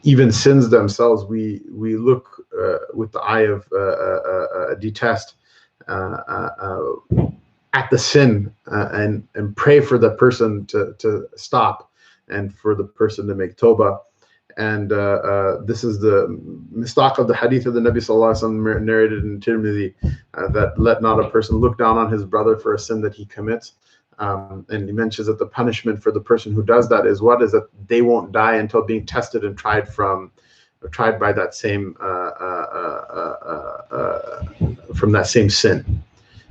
Even sins themselves, we look with the eye of detest at the sin and pray for the person to stop and for the person to make tawbah. And this is the mistaq of the hadith of the Nabi sallallahu alaihi wasallam narrated in Tirmidhi, that let not a person look down on his brother for a sin that he commits. And he mentions that the punishment for the person who does that is what? Is that they won't die until being tested and tried by that same from that same sin.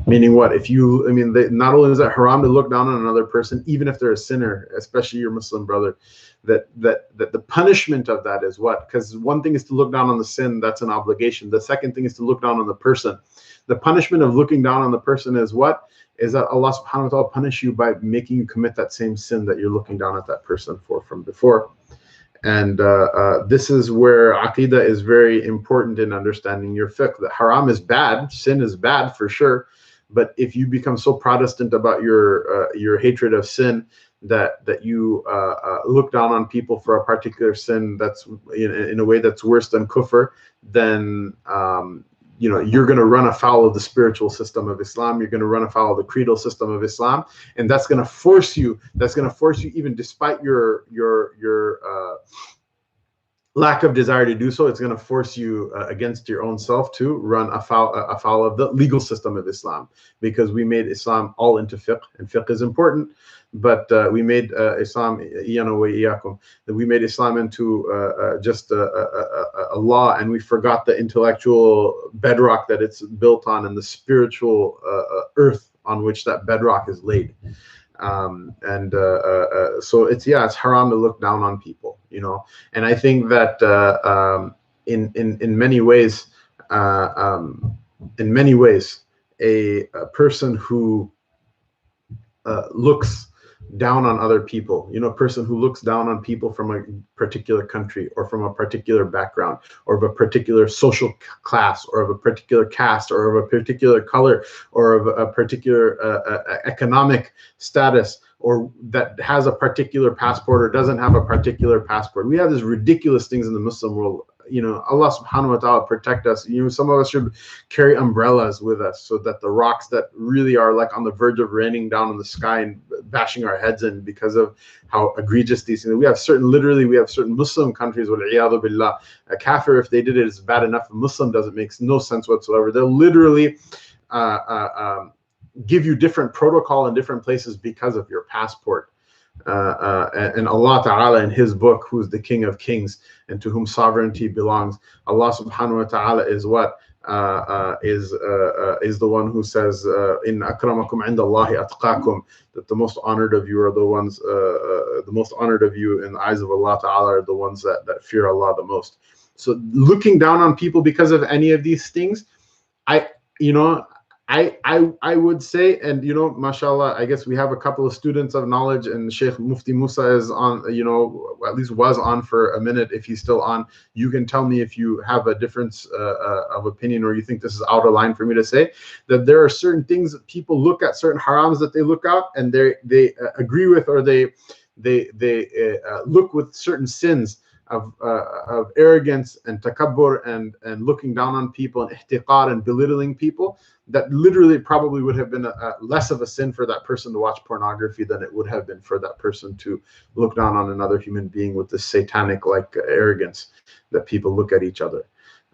Meaning what? Not only is that haram to look down on another person, even if they're a sinner, especially your Muslim brother, that the punishment of that is what? Because one thing is to look down on the sin, that's an obligation. The second thing is to look down on the person. The punishment of looking down on the person is what? Is that Allah subhanahu wa ta'ala punish you by making you commit that same sin that you're looking down at that person for from before. And this is where aqidah is very important in understanding your fiqh. That haram is bad, sin is bad for sure. But if you become so Protestant about your hatred of sin that you look down on people for a particular sin that's in a way that's worse than kufr, then you're going to run afoul of the spiritual system of Islam. You're going to run afoul of the creedal system of Islam, and that's going to force you. That's going to force you, even despite your lack of desire to do so, it's going to force you against your own self to run afoul of the legal system of Islam, because we made Islam all into fiqh, and fiqh is important, but we made Islam, we made Islam into just a law, and we forgot the intellectual bedrock that it's built on and the spiritual earth on which that bedrock is laid. So it's haram to look down on people, and I think that in many ways, a person who looks down on other people, a person who looks down on people from a particular country or from a particular background or of a particular social class or of a particular caste or of a particular color or of a particular economic status, or that has a particular passport or doesn't have a particular passport. We have these ridiculous things in the Muslim world. Allah subhanahu wa ta'ala protect us. Some of us should carry umbrellas with us so that the rocks that really are like on the verge of raining down in the sky and bashing our heads in because of how egregious these things. We have certain Muslim countries, wal-iyadu billah, a kafir, if they did it, is bad enough. A Muslim doesn't make no sense whatsoever. They'll literally give you different protocol in different places because of your passport. And Allah Ta'ala in His book, who's the King of Kings and to whom sovereignty belongs, Allah Subhanahu wa Ta'ala is what? Is the one who says, in akramakum indallahi atqakum, that the most honored of you are the ones, the most honored of you in the eyes of Allah Ta'ala are the ones that fear Allah the most. So looking down on people because of any of these things, I would say, and mashallah, I guess we have a couple of students of knowledge, and Sheikh Mufti Musa is on, at least was on for a minute. If he's still on, you can tell me if you have a difference of opinion, or you think this is out of line for me to say. That there are certain things that people look at, certain harams that they look at, and they agree with, or they look with certain sins of arrogance and takabbur and looking down on people and ihtiqar and belittling people, that literally probably would have been less of a sin for that person to watch pornography than it would have been for that person to look down on another human being with this satanic like arrogance that people look at each other.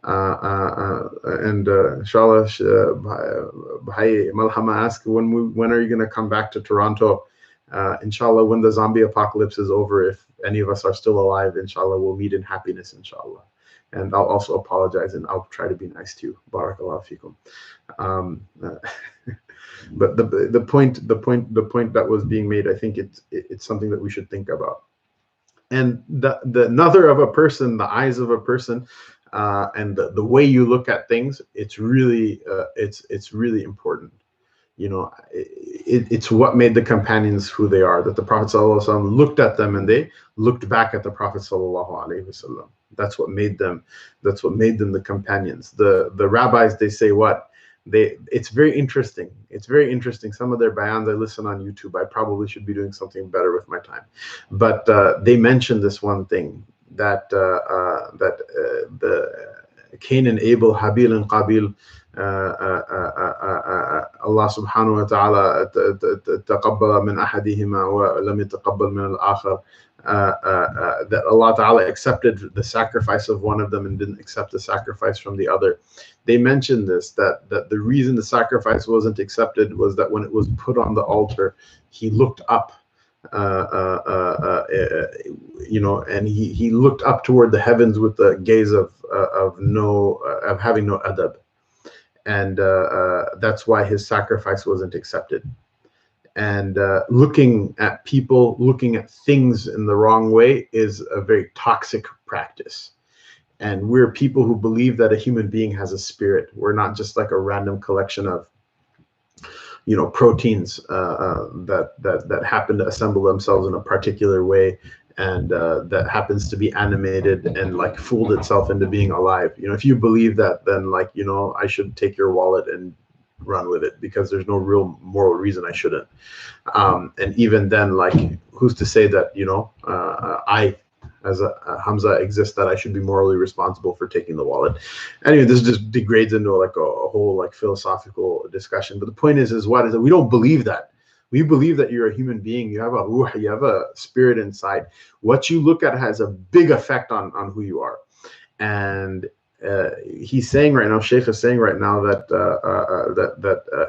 And inshallah, Bhai Malhama asked, when are you going to come back to Toronto? Inshallah, when the zombie apocalypse is over, if any of us are still alive, inshallah, we'll meet in happiness, inshallah. And I'll also apologize and I'll try to be nice to you. Barakallahu feekum. But the point that was being made, I think it's something that we should think about. And the nazar of a person, the eyes of a person, and the way you look at things, it's really important. You know, it's what made the companions who they are, that the Prophet ﷺ looked at them and they looked back at the Prophet ﷺ. That's what made them the companions. The rabbis, they say what? It's very interesting. It's very interesting. Some of their bayans I listen on YouTube. I probably should be doing something better with my time. But they mention this one thing, that the Cain and Abel, Habil and Qabil, Allah subhanahu wa ta'ala taqabbala min ahadihima wa lam yataqabbal min al-akhar, that Allah ta'ala accepted the sacrifice of one of them and didn't accept the sacrifice from the other. They mentioned this, that the reason the sacrifice wasn't accepted was that when it was put on the altar, he looked up, you know, and he looked up toward the heavens with the gaze of having no adab. And that's why his sacrifice wasn't accepted. And looking at people, looking at things in the wrong way is a very toxic practice. And we're people who believe that a human being has a spirit. We're not just like a random collection of, you know, proteins that happen to assemble themselves in a particular way, and that happens to be animated and like fooled itself into being alive. You know, if you believe that, then like, you know, I should take your wallet and run with it, because there's no real moral reason I shouldn't. And even then, like, who's to say that, you know, I as a Hamza exist, that I should be morally responsible for taking the wallet? Anyway, this just degrades into like a whole like philosophical discussion. But the point is what is that we don't believe that. We believe that you're a human being. You have a ruh, you have a spirit inside. What you look at has a big effect on who you are. And he's saying right now, Sheikh is saying right now that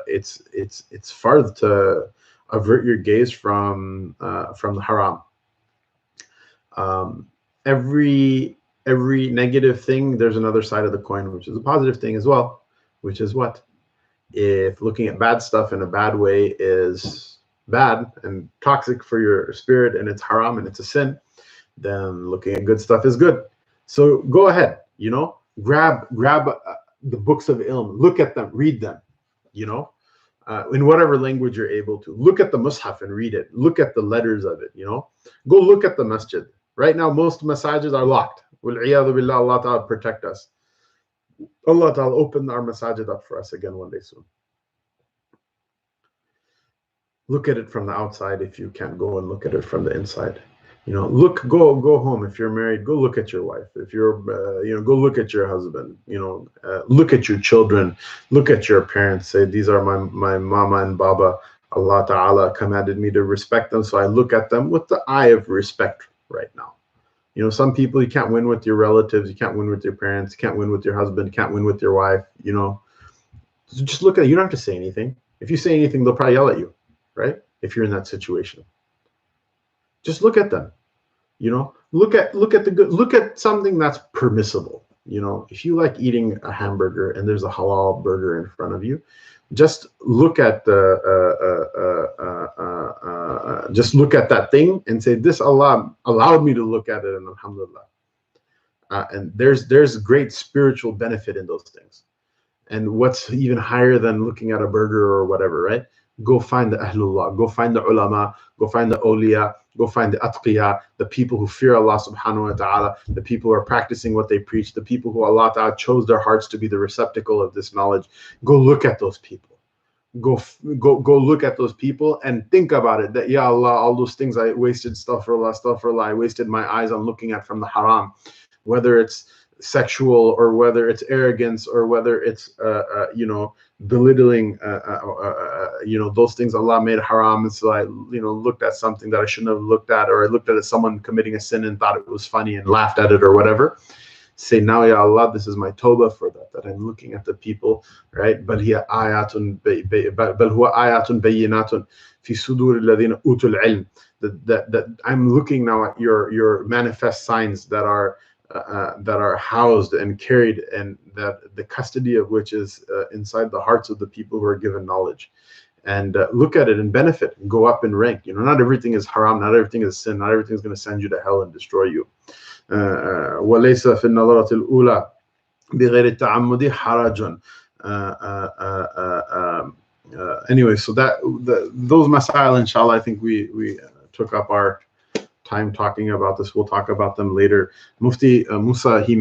it's far to avert your gaze from the haram. Every negative thing, there's another side of the coin, which is a positive thing as well, which is what? If looking at bad stuff in a bad way is bad and toxic for your spirit and it's haram and it's a sin, then looking at good stuff is good. So go ahead, you know, grab the books of ilm, look at them, read them, you know, in whatever language you're able to. Look at the mushaf and read it. Look at the letters of it, you know. Go look at the masjid. Right now, most masajids are locked. Wal-iyadhu billah, Allah ta'ala protect us. Allah ta'ala open our masajid up for us again one day soon. Look at it from the outside if you can't go and look at it from the inside. You know, go home. If you're married, go look at your wife. If you're, you know, go look at your husband. You know, look at your children. Look at your parents. Say, these are my mama and baba. Allah Ta'ala commanded me to respect them, so I look at them with the eye of respect right now. You know, some people, you can't win with your relatives. You can't win with your parents. You can't win with your husband. You can't win with your wife. You know, so just look at it. You don't have to say anything. If you say anything, they'll probably yell at you, right? If you're in that situation. Just look at them, you know, look at the good, look at something that's permissible. You know, if you like eating a hamburger and there's a halal burger in front of you, just look at just look at that thing and say, this Allah allowed me to look at it, and alhamdulillah. And there's great spiritual benefit in those things. And what's even higher than looking at a burger or whatever, right? Go find the Ahlullah, go find the ulama, go find the awliya, go find the atqiya, the people who fear Allah subhanahu wa ta'ala, the people who are practicing what they preach, the people who Allah ta'ala chose their hearts to be the receptacle of this knowledge. Go look at those people. go look at those people and think about it, that, Ya Allah, all those things I wasted, astaghfirullah, I wasted my eyes on looking at from the haram, whether it's sexual or whether it's arrogance or whether it's belittling, those things Allah made haram, and so I looked at something that I shouldn't have looked at, or I looked at someone committing a sin and thought it was funny and laughed at it or whatever. Say, now, Ya Allah, this is my tawbah for that I'm looking at the people, right? بل هي آيات بل هو آيات بينات في صدور الذين أوتوا العلم. That I'm looking now at your manifest signs that are housed and carried, and that the custody of which is inside the hearts of the people who are given knowledge. And look at it and benefit and go up in rank. Not everything is haram, not everything is sin, not everything is going to send you to hell and destroy you. وليس في النظرة الأولى بغير التعمد حرج. Anyway, so those masail, inshallah, I think we took up our time talking about this. We'll talk about them later. Mufti Musa, he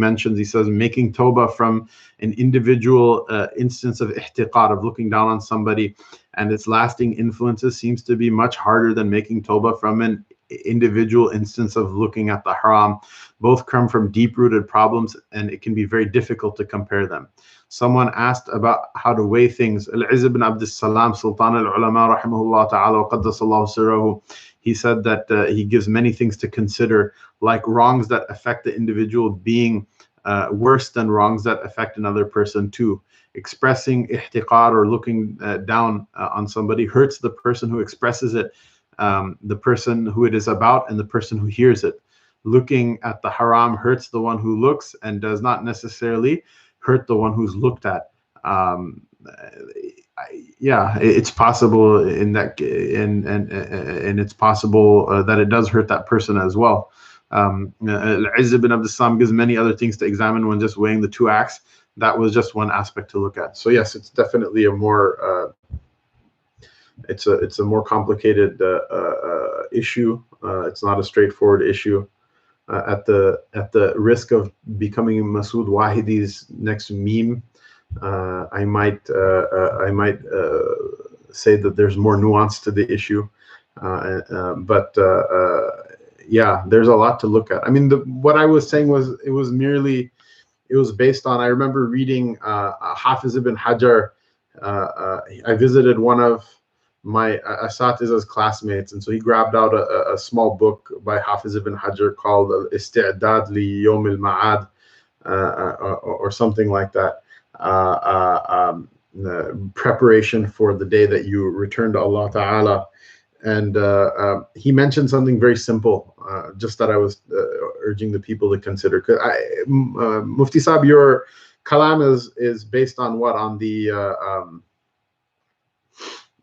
says, making tawbah from an individual instance of ihtiqar, of looking down on somebody, and its lasting influences seems to be much harder than making tawbah from an individual instance of looking at the haram. Both come from deep-rooted problems, and it can be very difficult to compare them. Someone asked about how to weigh things. Al-Izz ibn Abdus Salam, Sultan al-Ulama, rahimahullah ta'ala, wa qaddasallahu sirrahu, he said that he gives many things to consider, like wrongs that affect the individual being worse than wrongs that affect another person too. Expressing ihtiqar, or looking down on somebody, hurts the person who expresses it, the person who it is about, and the person who hears it. Looking at the haram hurts the one who looks, and does not necessarily hurt the one who's looked at. It's possible in that, and it's possible that it does hurt that person as well. Al-Izz ibn Abdus Salam gives many other things to examine when just weighing the two acts. That was just one aspect to look at. So yes, it's definitely a more it's a more complicated issue. It's not a straightforward issue. At the risk of becoming Masood Wahidi's next meme, I might say that there's more nuance to the issue, but there's a lot to look at. I mean, what I was saying was it was based on, I remember reading Hafiz ibn Hajar. I visited one of my Asatiza's classmates, and so he grabbed out a small book by Hafiz ibn Hajar called Al-Isti'dad li Yawm al-Ma'ad, or something like that. Preparation for the day that you return to Allah Ta'ala. And he mentioned something very simple, just that I was urging the people to consider. Mufti Saab, your kalam is based on what? On the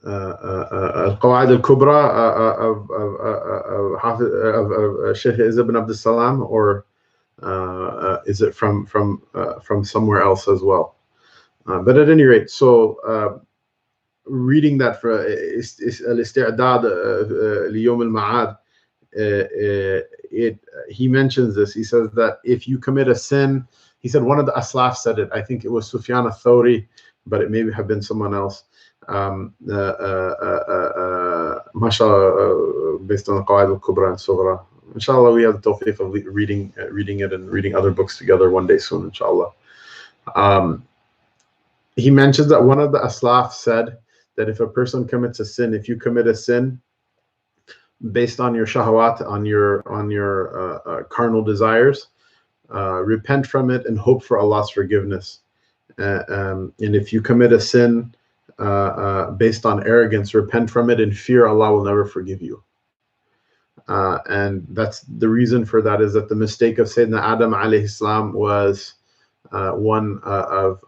Al-Qawaid al-Kubra of Shaykh Izz ibn Abdus Salam, or is it from somewhere else as well? But at any rate, so reading that for Al-Isti'dad li Yawm al-Ma'ad, he mentions this. He says that if you commit a sin, he said one of the Aslaf said it. I think it was Sufyan al-Thawri, but it may have been someone else. Mashallah, based on the Qawaid al-Kubra and Sughra. Inshallah, we have the tawfiq of reading it and reading other books together one day soon, inshallah. He mentions that one of the Aslaf said that if a person commits a sin, if you commit a sin based on your shahawat, on your carnal desires, repent from it and hope for Allah's forgiveness. And if you commit a sin based on arrogance, repent from it and fear Allah will never forgive you. And that's the reason for that, is that the mistake of Sayyidina Adam alayhi salam was one of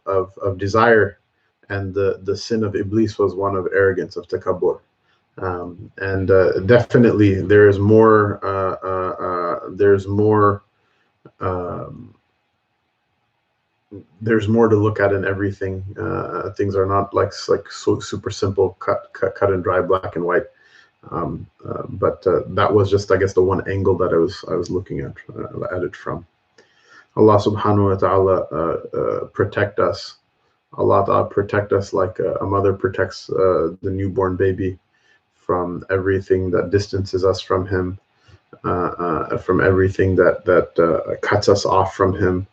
desire, and the sin of Iblis was one of arrogance, of takabbur. And definitely there's more to look at in everything. Things are not like so super simple, cut and dry, black and white. But that was just, I guess, the one angle that I was looking at it from. Allah subhanahu wa ta'ala protect us. Allah Ta'ala protect us like a mother protects the newborn baby from everything that distances us from Him, from everything that cuts us off from Him,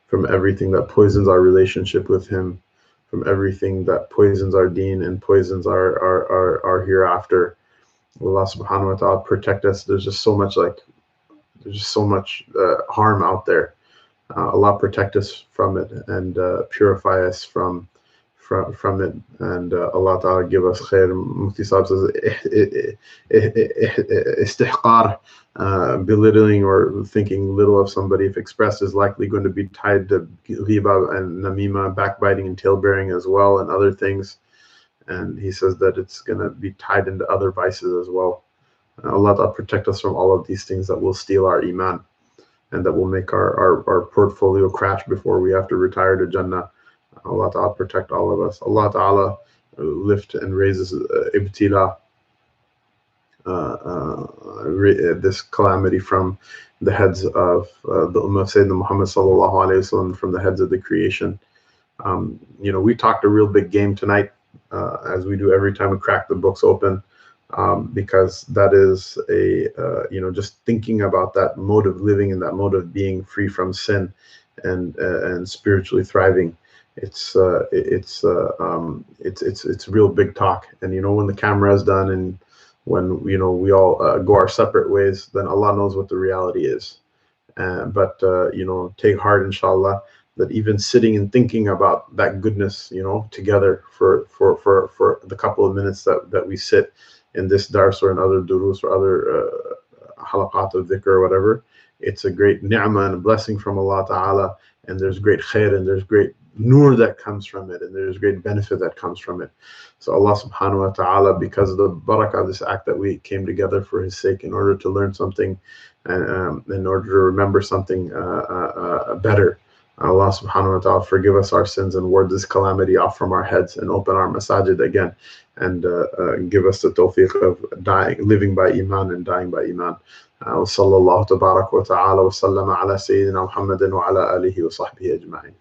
from everything that poisons our relationship with Him, from everything that poisons our deen and poisons our hereafter. Allah Subhanahu wa Ta'ala protect us. There's just so much harm out there. Allah protect us from it and purify us from it, and Allah Ta'ala give us khair. Mufti Sahib says istihqar, belittling or thinking little of somebody if expressed is likely going to be tied to ghiba and namima, backbiting and tailbearing as well, and other things. And he says that it's going to be tied into other vices as well. Allah Ta'ala protect us from all of these things that will steal our iman and that will make our portfolio crash before we have to retire to Jannah. Allah Ta'ala protect all of us. Allah Ta'ala lift and raises ibtila, this calamity from the heads of the Ummah of Sayyidina Muhammad sallallahu alayhi wasallam, from the heads of the creation. We talked a real big game tonight, as we do every time we crack the books open, because that is just thinking about that mode of living and that mode of being free from sin and spiritually thriving. It's real big talk. And when the camera is done and when we all go our separate ways, then Allah knows what the reality is. But take heart, inshallah, that even sitting and thinking about that goodness, together for the couple of minutes that we sit in this dars or in other durus or other halaqat of dhikr or whatever, it's a great ni'mah and a blessing from Allah Ta'ala, and there's great khair and there's great nur that comes from it, and there's great benefit that comes from it. So Allah Subhanahu wa Ta'ala, because of the barakah of this act that we came together for His sake in order to learn something and in order to remember something better, Allah Subhanahu wa Ta'ala forgive us our sins and ward this calamity off from our heads and open our masajid again, and give us the tawfiq of living by iman and dying by iman. وصلى الله تبارك وتعالى وسلم على سيدنا محمد وعلى آله وصحبه أجمعين.